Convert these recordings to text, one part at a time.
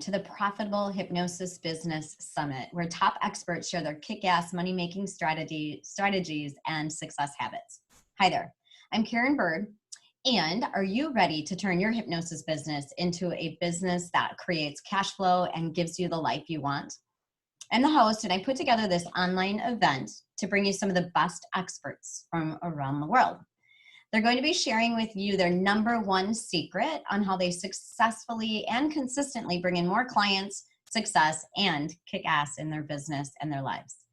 To the Profitable Hypnosis Business Summit, where top experts share their kick-ass money-making strategies and success habits. Hi there, I'm Karen Bird, and are you ready to turn your hypnosis business into a business that creates cash flow and gives you the life you want? I'm the host, and I put together this online event to bring you some of the best experts from around the world. They're going to be sharing with you their #1 secret on how they successfully and consistently bring in more clients, success, and kick ass in their business and their lives.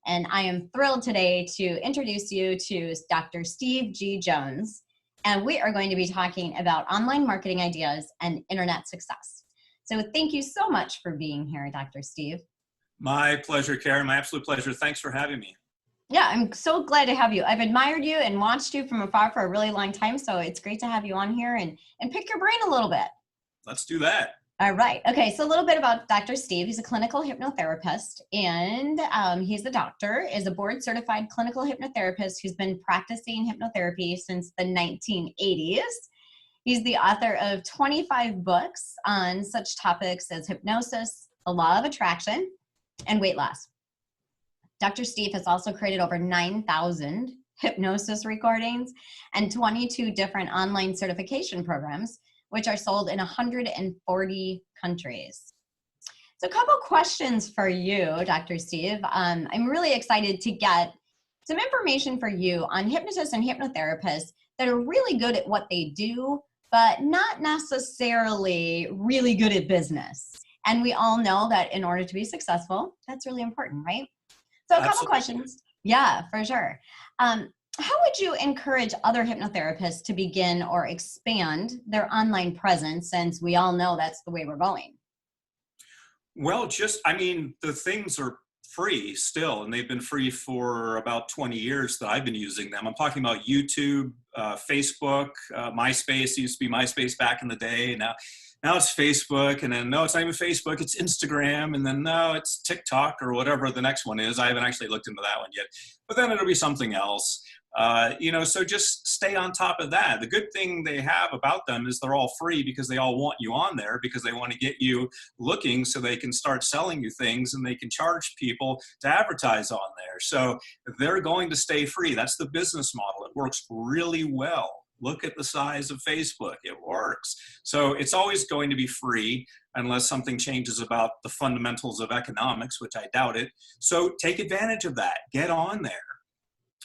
And I am thrilled today to introduce you to Dr. Steve G. Jones. And we are going to be talking about online marketing ideas and internet success. So thank you so much for being here, Dr. Steve. My pleasure, Karen. My absolute pleasure. Thanks for having me. Yeah, I'm so glad to have you. I've admired you and watched you from afar for a really long time, so it's great to have you on here and pick your brain a little bit. Let's do that. All right. Okay, so a little bit about Dr. Steve. He's a clinical hypnotherapist, and he's a doctor, is a board-certified clinical hypnotherapist who's been practicing hypnotherapy since the 1980s. He's the author of 25 books on such topics as hypnosis, the law of attraction, and weight loss. Dr. Steve has also created over 9,000 hypnosis recordings and 22 different online certification programs, which are sold in 140 countries. So a couple questions for you, Dr. Steve. I'm really excited to get some information for you on hypnotists and hypnotherapists that are really good at what they do, but not necessarily really good at business. And we all know that in order to be successful, that's really important, right? So a couple questions. Yeah, for sure. How would you encourage other hypnotherapists to begin or expand their online presence, since we all know that's the way we're going? Well, the things are free still, and they've been free for about 20 years that I've been using them. I'm talking about YouTube, Facebook, MySpace. It used to be MySpace back in the day. Now it's Facebook, and then no, it's not even Facebook, it's Instagram, and then no, it's TikTok or whatever the next one is. I haven't actually looked into that one yet, but then it'll be something else. So just stay on top of that. The good thing they have about them is they're all free because they all want you on there, because they want to get you looking so they can start selling you things, and they can charge people to advertise on there. So they're going to stay free. That's the business model. It works really well. Look at the size of Facebook. It works. So it's always going to be free unless something changes about the fundamentals of economics, which I doubt it. So take advantage of that. Get on there.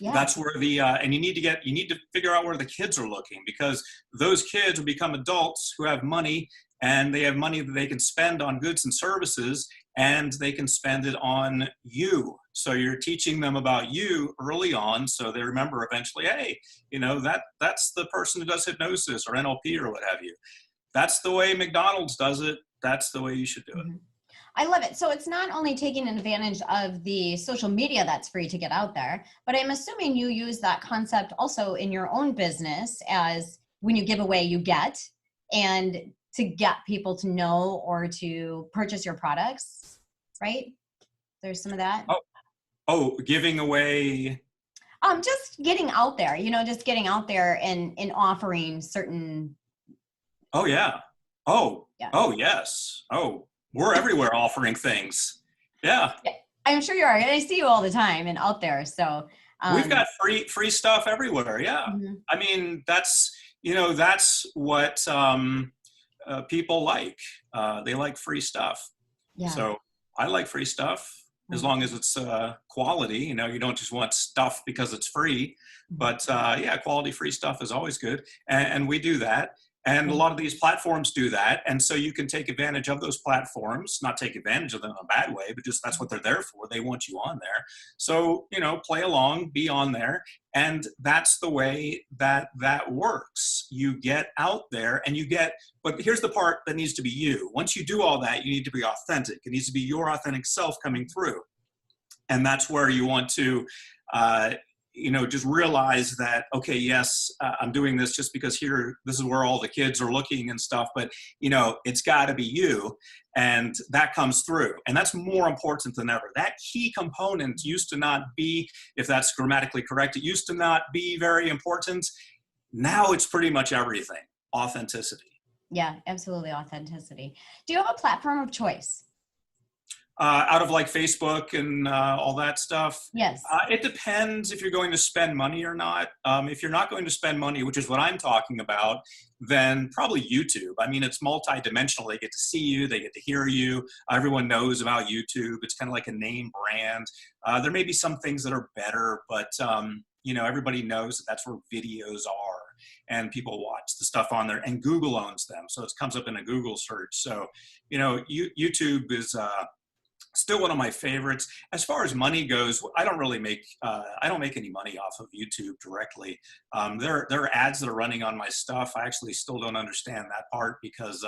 Yeah. That's where and you need to figure out where the kids are looking, because those kids will become adults who have money, and they have money that they can spend on goods and services, and they can spend it on you. So you're teaching them about you early on, so they remember eventually, hey, that's the person who does hypnosis or NLP or what have you. That's the way McDonald's does it. That's the way you should do it. I love it. So it's not only taking advantage of the social media that's free to get out there, but I'm assuming you use that concept also in your own business, as when you give away, you get, and to get people to know or to purchase your products, right? There's some of that. Oh, giving away. Just getting out there, just getting out there and offering certain. Oh, yeah. Oh, yeah. Oh, yes. Oh, we're everywhere offering things. Yeah. I'm sure you are. I see you all the time and out there. So we've got free stuff everywhere. Yeah. Mm-hmm. I mean, that's what people like. They like free stuff. Yeah. So I like free stuff. As long as it's quality, you don't just want stuff because it's free, but quality free stuff is always good. And we do that. And a lot of these platforms do that. And so you can take advantage of those platforms, not take advantage of them in a bad way, but just that's what they're there for. They want you on there. So, play along, be on there. And that's the way that works. You get out there and but here's the part that needs to be you. Once you do all that, you need to be authentic. It needs to be your authentic self coming through. And that's where you want to, just realize that, okay, yes, I'm doing this just because this is where all the kids are looking and stuff, but, it's got to be you, and that comes through. And that's more important than ever. That key component used to not be, if that's grammatically correct, it used to not be very important. Now it's pretty much everything. Authenticity. Yeah, absolutely. Authenticity. Do you have a platform of choice? Out of like Facebook and all that stuff. Yes. It depends if you're going to spend money or not. If you're not going to spend money, which is what I'm talking about, then probably YouTube. I mean, it's multi-dimensional. They get to see you, they get to hear you. Everyone knows about YouTube. It's kind of like a name brand. There may be some things that are better, but everybody knows that that's where videos are, and people watch the stuff on there. And Google owns them, so it comes up in a Google search. So, YouTube is still one of my favorites. As far as money goes, I don't make any money off of YouTube directly. There are ads that are running on my stuff. I actually still don't understand that part because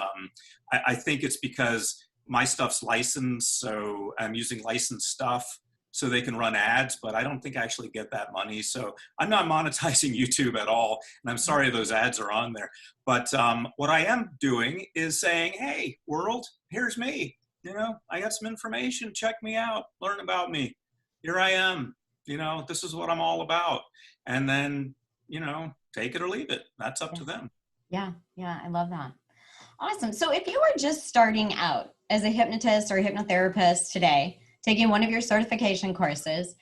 I think it's because my stuff's licensed, so I'm using licensed stuff so they can run ads, but I don't think I actually get that money. So I'm not monetizing YouTube at all, and I'm sorry those ads are on there. But what I am doing is saying, hey, world, here's me. I got some information. Check me out. Learn about me. Here I am. This is what I'm all about. And then, take it or leave it. That's up to them. Yeah. Yeah. I love that. Awesome. So if you were just starting out as a hypnotist or a hypnotherapist today, taking one of your certification courses,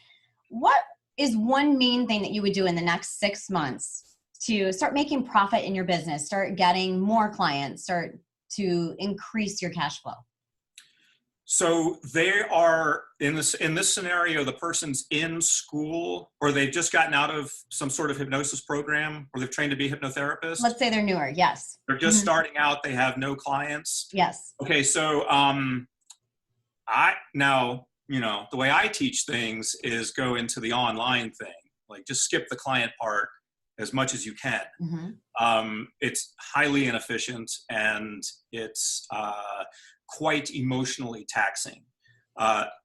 what is one main thing that you would do in the next 6 months to start making profit in your business, start getting more clients, start to increase your cash flow? So they are in this scenario, the person's in school or they've just gotten out of some sort of hypnosis program or they've trained to be a hypnotherapist. Let's say they're newer. Yes. They're just starting out. They have no clients. Yes. Okay. So the way I teach things is go into the online thing, like just skip the client part as much as you can. It's highly inefficient and it's quite emotionally taxing.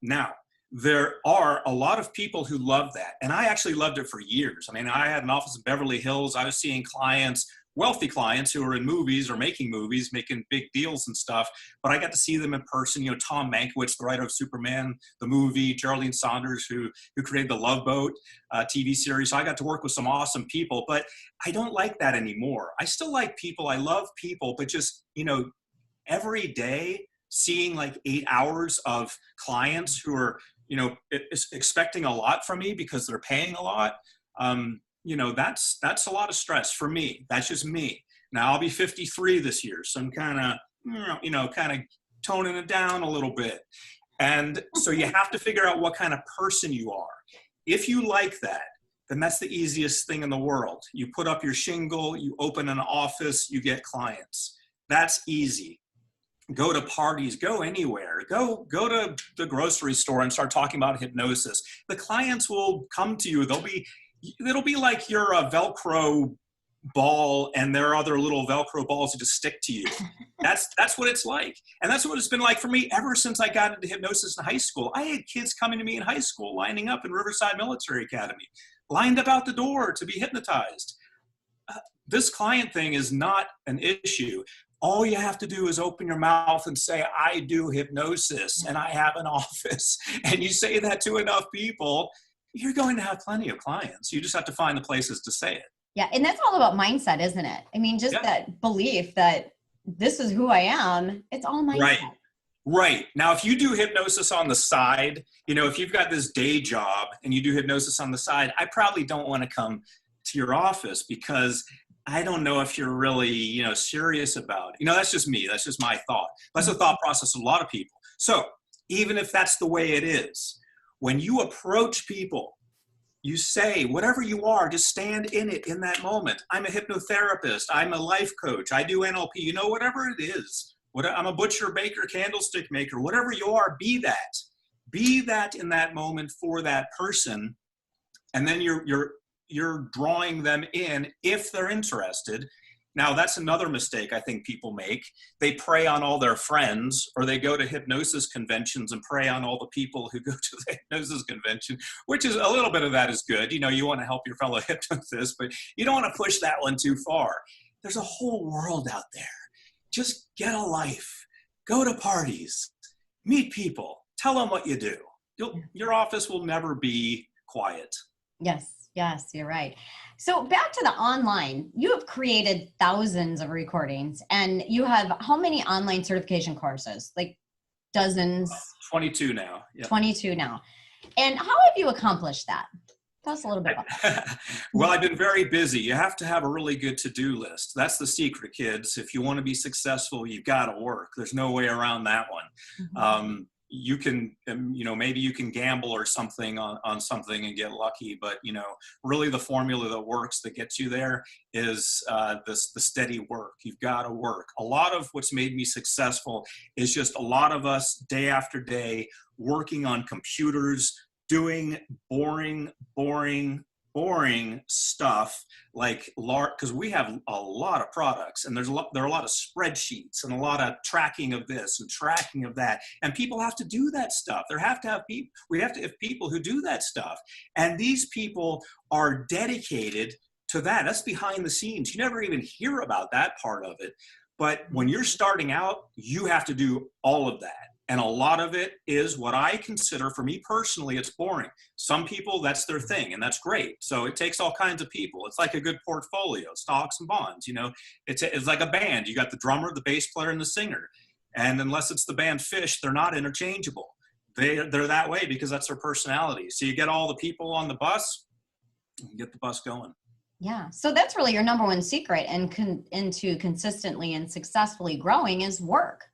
Now, there are a lot of people who love that. And I actually loved it for years. I mean, I had an office in Beverly Hills. I was seeing clients, wealthy clients who were in movies or making movies, making big deals and stuff. But I got to see them in person. Tom Mankiewicz, the writer of Superman, the movie, Geraldine Saunders, who created the Love Boat TV series. So I got to work with some awesome people. But I don't like that anymore. I still like people. I love people. But just, every day, seeing like 8 hours of clients who are, expecting a lot from me because they're paying a lot. That's a lot of stress for me. That's just me. Now I'll be 53 this year. So I'm kind of toning it down a little bit. And so you have to figure out what kind of person you are. If you like that, then that's the easiest thing in the world. You put up your shingle, you open an office, you get clients. That's easy. Go to parties, go anywhere, go to the grocery store and start talking about hypnosis. The clients will come to you. It'll be like you're a Velcro ball and there are other little Velcro balls that just stick to you. That's what it's like. And that's what it's been like for me ever since I got into hypnosis in high school. I had kids coming to me in high school, lining up in Riverside Military Academy, lined up out the door to be hypnotized. This client thing is not an issue. All you have to do is open your mouth and say, I do hypnosis and I have an office. And you say that to enough people, you're going to have plenty of clients. You just have to find the places to say it. Yeah. And that's all about mindset, isn't it? I mean, just that belief that this is who I am. It's all mindset. Right. Now, if you do hypnosis on the side, if you've got this day job and you do hypnosis on the side, I probably don't want to come to your office because I don't know if you're really, serious about it. That's just me. That's just my thought. That's the thought process of a lot of people. So even if that's the way it is, when you approach people, you say, whatever you are, just stand in it in that moment. I'm a hypnotherapist. I'm a life coach. I do NLP, whatever it is. I'm a butcher, baker, candlestick maker, whatever you are, be that. Be that in that moment for that person. And then you're drawing them in if they're interested. Now, that's another mistake I think people make. They prey on all their friends, or they go to hypnosis conventions and prey on all the people who go to the hypnosis convention, which is a little bit of that is good. You want to help your fellow hypnotists, but you don't want to push that one too far. There's a whole world out there. Just get a life. Go to parties. Meet people. Tell them what you do. Your office will never be quiet. Yes. Yes, you're right. So back to the online, you have created thousands of recordings and you have how many online certification courses? Like dozens, 22 now. Yep. 22 now. And how have you accomplished that? Tell us a little bit about Well, I've been very busy. You have to have a really good to-do list. That's the secret, kids. If you want to be successful, you've got to work. There's no way around that one. You can, maybe you can gamble or something on something and get lucky, but, really the formula that works, that gets you there is the steady work. You've got to work. A lot of what's made me successful is just a lot of us day after day working on computers, doing boring stuff like because we have a lot of products and there are a lot of spreadsheets and a lot of tracking of this and tracking of that, and people have to do that stuff. We have to have people who do that stuff, and these people are dedicated to that. That's behind the scenes. You never even hear about that part of it, but when you're starting out, you have to do all of that. And a lot of it is what I consider, for me personally, it's boring. Some people, that's their thing, and that's great. So it takes all kinds of people. It's like a good portfolio, stocks and bonds. It's like a band. You got the drummer, the bass player, and the singer. And unless it's the band Fish, they're not interchangeable. They're that way because that's their personality. So you get all the people on the bus, and get the bus going. Yeah. So that's really your number one secret into consistently and successfully growing is work.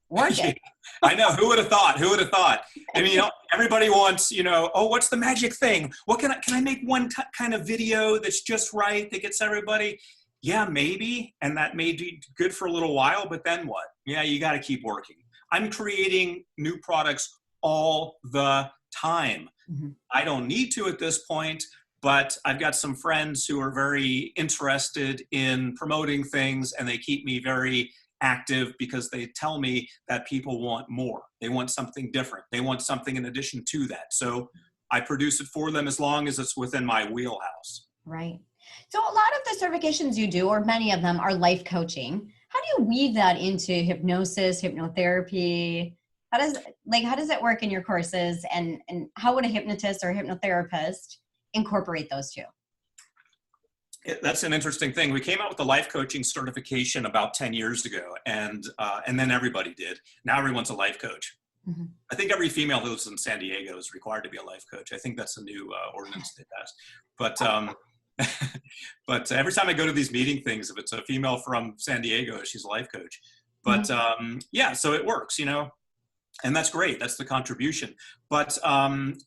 Work it. I know. Who would have thought? Who would have thought? I mean, everybody wants, oh, what's the magic thing? What can I make one kind of video that's just right that gets everybody? Yeah, maybe. And that may be good for a little while, but then what? Yeah, you got to keep working. I'm creating new products all the time. Mm-hmm. I don't need to at this point, but I've got some friends who are very interested in promoting things, and they keep me very active because they tell me that people want more. They want something different. They want something in addition to that. So I produce it for them as long as it's within my wheelhouse. Right. So a lot of the certifications you do, or many of them, are life coaching. How do you weave that into hypnosis, hypnotherapy? How does it work in your courses, and how would a hypnotist or hypnotherapist incorporate those two? That's an interesting thing. We came out with the life coaching certification about 10 years ago, and then everybody did. Now everyone's a life coach. Mm-hmm. I think every female who lives in San Diego is required to be a life coach. I think that's a new ordinance they passed. But every time I go to these meeting things, if it's a female from San Diego, she's a life coach. But mm-hmm. So it works, and that's great. That's the contribution. But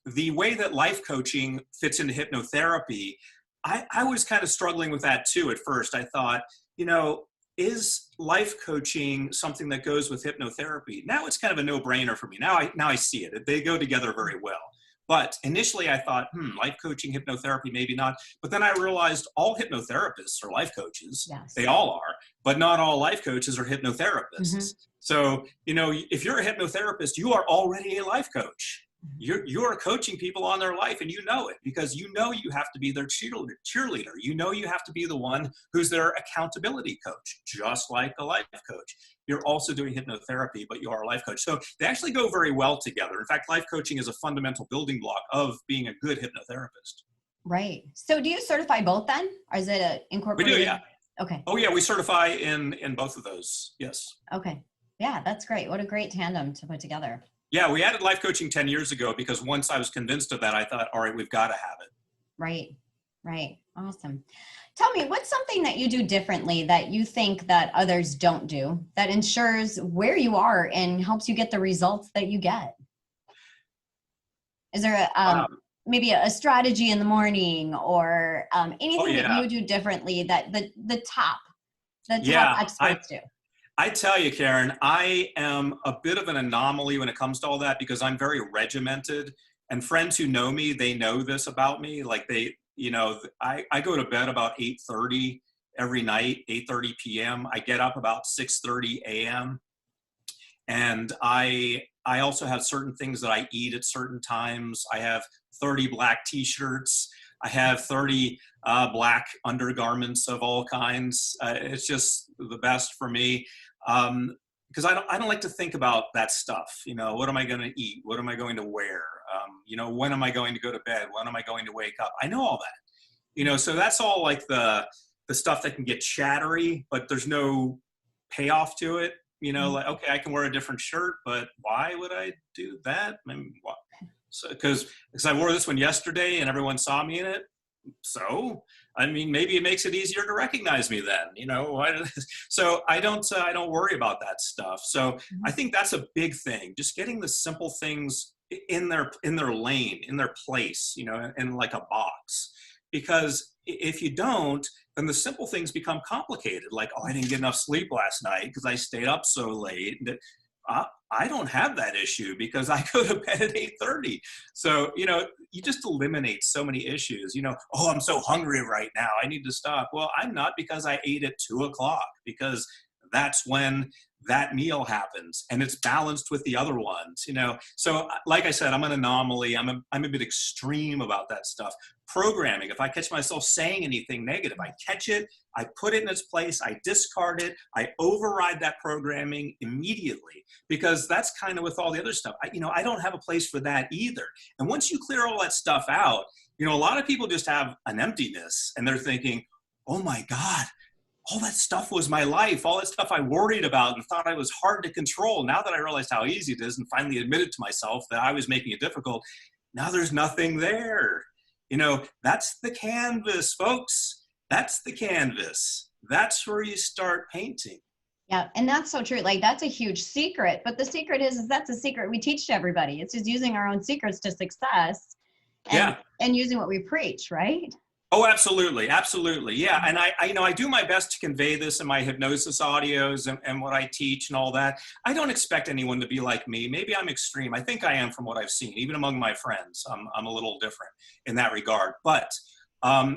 the way that life coaching fits into hypnotherapy, I was kind of struggling with that too at first. I thought, is life coaching something that goes with hypnotherapy? Now it's kind of a no-brainer for me. Now I see it. They go together very well. But initially I thought, life coaching, hypnotherapy, maybe not. But then I realized all hypnotherapists are life coaches. Yes. They all are, but not all life coaches are hypnotherapists. Mm-hmm. So, if you're a hypnotherapist, you are already a life coach. You're coaching people on their life, and you know it because you have to be their cheerleader. You have to be the one who's their accountability coach, just like a life coach. You're also doing hypnotherapy, but you are a life coach. So they actually go very well together. In fact, life coaching is a fundamental building block of being a good hypnotherapist. Right. So do you certify both then? Or is it incorporated? We do, yeah. Okay. Oh, yeah, we certify in both of those, yes. Okay. Yeah, that's great. What a great tandem to put together. Yeah, we added life coaching 10 years ago because once I was convinced of that, I thought, all right, we've got to have it. Right. Awesome. Tell me, what's something that you do differently that you think that others don't do that ensures where you are and helps you get the results that you get? Is there maybe a strategy in the morning or anything that you do differently that the top experts do? I tell you, Karen, I am a bit of an anomaly when it comes to all that because I'm very regimented, and friends who know me, they know this about me. Like I go to bed about 8:30 every night, 8:30 p.m. I get up about 6:30 a.m. And I also have certain things that I eat at certain times. I have 30 black t-shirts. I have 30 black undergarments of all kinds. It's just the best for me. Because I don't like to think about that stuff. What am I going to eat? What am I going to wear? When am I going to go to bed? When am I going to wake up? I know all that. So that's all like the stuff that can get chattery, but there's no payoff to it. Like, okay, I can wear a different shirt, but why would I do that? I mean, why? So, because I wore this one yesterday and everyone saw me in it. So, I mean, maybe it makes it easier to recognize me then, so I don't worry about that stuff. So I think that's a big thing, just getting the simple things in their lane, in their place, in like a box. Because if you don't, then the simple things become complicated. Like, oh, I didn't get enough sleep last night because I stayed up so late. I don't have that issue because I go to bed at 8:30. So, you just eliminate so many issues. Oh, I'm so hungry right now, I need to stop. Well, I'm not, because I ate at 2:00, because that's when that meal happens and it's balanced with the other ones. So like I said, I'm an anomaly. I'm a bit extreme about that stuff. Programming, if I catch myself saying anything negative, I catch it, I put it in its place, I discard it, I override that programming immediately, because that's kind of with all the other stuff. I don't have a place for that either. And once you clear all that stuff out, a lot of people just have an emptiness and they're thinking, oh my God, all that stuff was my life. All that stuff I worried about and thought I was hard to control. Now that I realized how easy it is and finally admitted to myself that I was making it difficult, now there's nothing there. That's the canvas, folks. That's the canvas. That's where you start painting. Yeah, and that's so true. Like, that's a huge secret. But the secret is that's a secret we teach to everybody. It's just using our own secrets to success and using what we preach, right? Oh, absolutely. Absolutely. Yeah. And I do my best to convey this in my hypnosis audios and what I teach and all that. I don't expect anyone to be like me. Maybe I'm extreme. I think I am from what I've seen, even among my friends. I'm a little different in that regard, but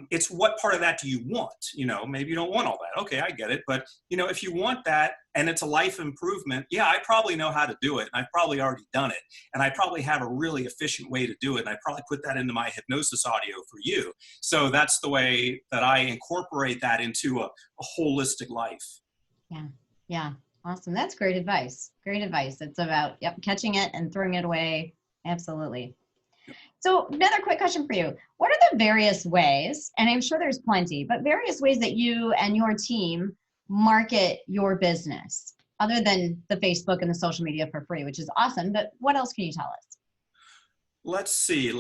it's what part of that do you want? Maybe you don't want all that. Okay, I get it. But, if you want that and it's a life improvement, yeah, I probably know how to do it. And I've probably already done it. And I probably have a really efficient way to do it. And I probably put that into my hypnosis audio for you. So that's the way that I incorporate that into a holistic life. Yeah. Yeah. Awesome. That's great advice. Great advice. It's about catching it and throwing it away. Absolutely. So another quick question for you. What are the various ways, and I'm sure there's plenty, but various ways that you and your team market your business, other than the Facebook and the social media for free, which is awesome, but what else can you tell us? Let's see.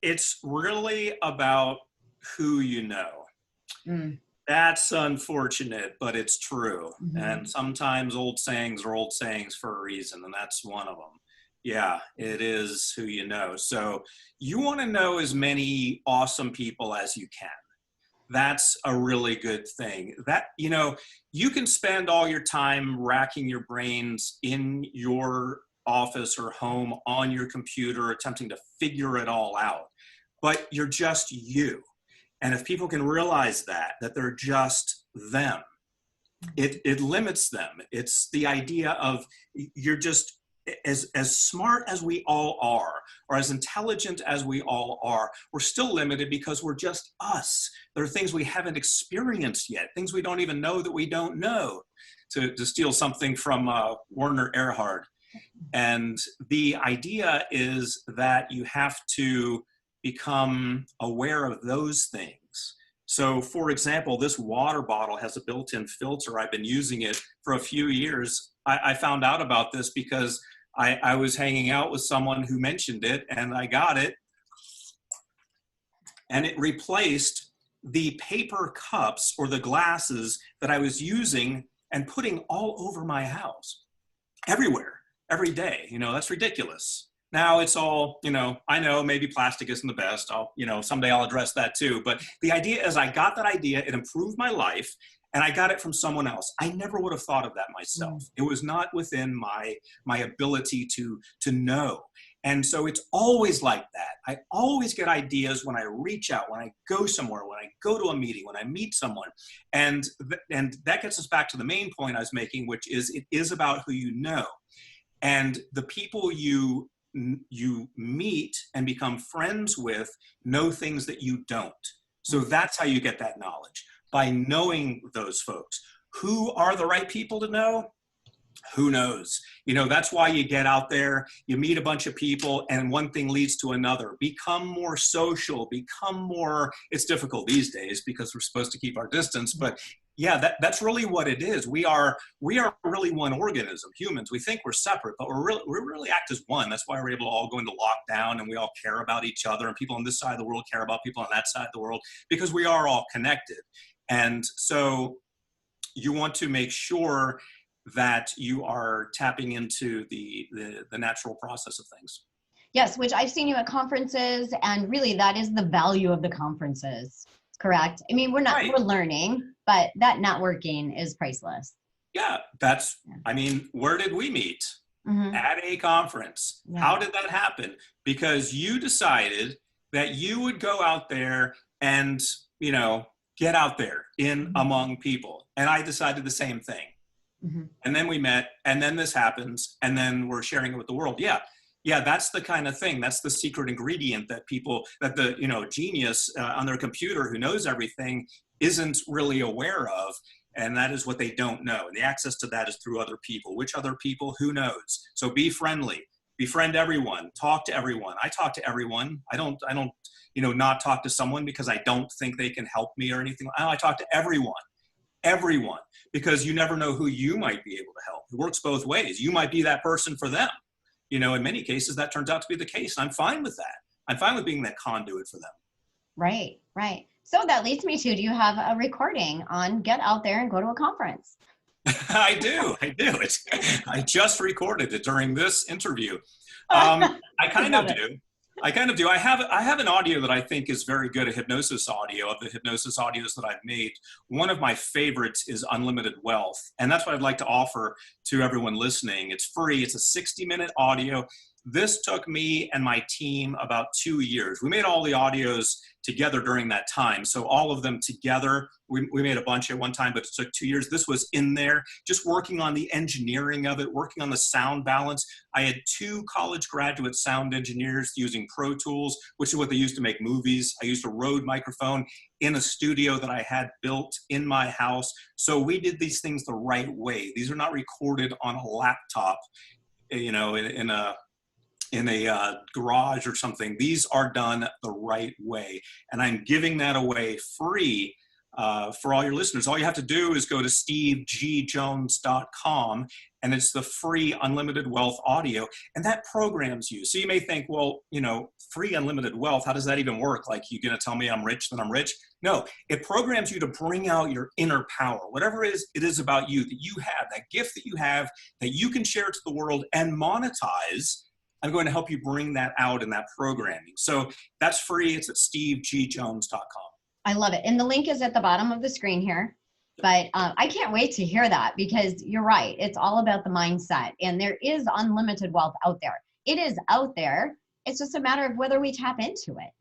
It's really about who you know. That's unfortunate, but it's true. And sometimes old sayings are old sayings for a reason, and that's one of them. Yeah, it is who you know. So you want to know as many awesome people as you can. That's a really good thing. That, you can spend all your time racking your brains in your office or home on your computer, attempting to figure it all out, but you're just you. And if people can realize that they're just them, it limits them. It's the idea of you're just, as smart as we all are, or as intelligent as we all are, we're still limited because we're just us. There are things we haven't experienced yet, things we don't even know that we don't know, to steal something from Werner Erhard. And the idea is that you have to become aware of those things. So, for example, this water bottle has a built-in filter. I've been using it for a few years. I found out about this because I was hanging out with someone who mentioned it, and I got it. And it replaced the paper cups or the glasses that I was using and putting all over my house, everywhere, every day. That's ridiculous. Now it's all, I know maybe plastic isn't the best. Someday I'll address that too. But the idea is I got that idea, it improved my life, and I got it from someone else. I never would have thought of that myself. It was not within my ability to know. And so it's always like that. I always get ideas when I reach out, when I go somewhere, when I go to a meeting, when I meet someone. And that gets us back to the main point I was making, which is it is about who you know. And the people you meet and become friends with know things that you don't. So that's how you get that knowledge, by knowing those folks. Who are the right people to know? Who knows? You know, that's why you get out there, you meet a bunch of people, and one thing leads to another. Become more social, become more, it's difficult these days because we're supposed to keep our distance, but yeah, that's really what it is. We are really one organism, humans. We think we're separate, but we really act as one. That's why we're able to all go into lockdown and we all care about each other, and people on this side of the world care about people on that side of the world, because we are all connected. And so you want to make sure that you are tapping into the natural process of things. Yes, which I've seen you at conferences, and really that is the value of the conferences, correct? I mean, we're learning, but that networking is priceless. Yeah, I mean, where did we meet? Mm-hmm. At a conference. Yeah. How did that happen? Because you decided that you would go out there and, you know, get out there in among people. And I decided the same thing. Mm-hmm. And then we met, and then this happens, and then we're sharing it with the world. Yeah, that's the kind of thing. That's the secret ingredient that the, you know, genius on their computer who knows everything isn't really aware of. And that is what they don't know. And the access to that is through other people. Which other people? Who knows? So be friendly. Befriend everyone. Talk to everyone. I talk to everyone. I don't, you know, not talk to someone because I don't think they can help me or anything. I talk to everyone. Everyone, because you never know who you might be able to help. It works both ways. You might be that person for them. You know, in many cases, that turns out to be the case. I'm fine with that. I'm fine with being that conduit for them. Right, right. So that leads me to, do you have a recording on get out there and go to a conference? I do. I just recorded it during this interview. I kind of do. I have an audio that I think is very good, a hypnosis audio, of the hypnosis audios that I've made. One of my favorites is Unlimited Wealth. And that's what I'd like to offer to everyone listening. It's free. It's a 60-minute audio. This took me and my team about 2 years. We made all the audios together during that time. So all of them together, we made a bunch at one time, but it took 2 years. This was in there, just working on the engineering of it, working on the sound balance. I had 2 college graduate sound engineers using Pro Tools, which is what they used to make movies. I used a Rode microphone in a studio that I had built in my house. So we did these things the right way. These are not recorded on a laptop, you know, in a garage or something. These are done the right way. And I'm giving that away free for all your listeners. All you have to do is go to stevegjones.com, and it's the free Unlimited Wealth audio, and that programs you. So you may think, well, you know, free unlimited wealth, how does that even work? Like, you're going to tell me I'm rich, then I'm rich? No, it programs you to bring out your inner power, whatever it is about you that you have, that gift that you have, that you can share to the world and monetize. I'm going to help you bring that out in that programming. So that's free. It's at stevegjones.com. I love it. And the link is at the bottom of the screen here. But I can't wait to hear that, because you're right. It's all about the mindset. And there is unlimited wealth out there. It is out there. It's just a matter of whether we tap into it.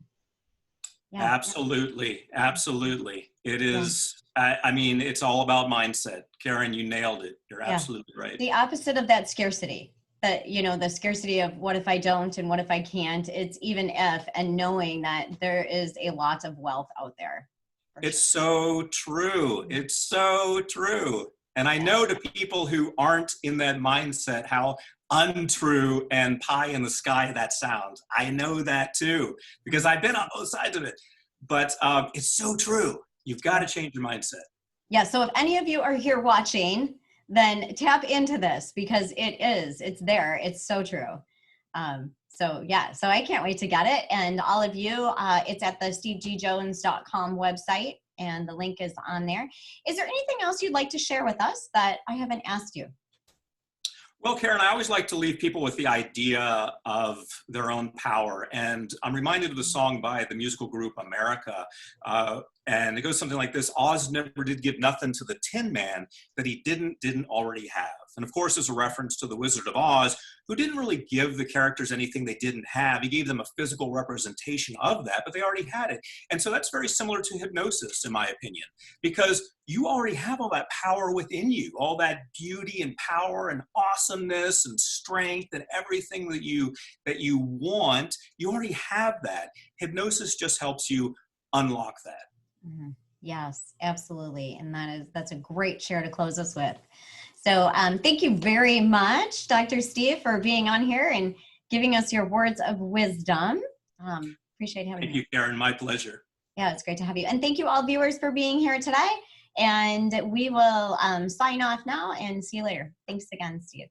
Yeah. Absolutely. Absolutely. It is. I mean, it's all about mindset. Karen, you nailed it. You're absolutely right. The opposite of that scarcity. That, you know, the scarcity of what if I don't and what if I can't, it's even if, and knowing that there is a lot of wealth out there. It's so true. It's so true. And I know to people who aren't in that mindset, how untrue and pie in the sky that sounds. I know that too, because I've been on both sides of it. But it's so true. You've got to change your mindset. Yeah. So if any of you are here watching, then tap into this, because it's there. It's so true. So I can't wait to get it. And all of you, it's at the stevegjones.com website, and the link is on there. Is there anything else you'd like to share with us that I haven't asked you? Well, Karen, I always like to leave people with the idea of their own power. And I'm reminded of the song by the musical group America. And it goes something like this: Oz never did give nothing to the Tin Man that he didn't already have. And of course, there's a reference to the Wizard of Oz, who didn't really give the characters anything they didn't have. He gave them a physical representation of that, but they already had it. And so that's very similar to hypnosis, in my opinion, because you already have all that power within you, all that beauty and power and awesomeness and strength and everything that you want. You already have that. Hypnosis just helps you unlock that. Mm-hmm. Yes, absolutely. And that's a great share to close us with. So thank you very much, Dr. Steve, for being on here and giving us your words of wisdom. Appreciate having you. Thank you, Karen. My pleasure. Yeah, it's great to have you. And thank you all viewers for being here today. And we will sign off now and see you later. Thanks again, Steve.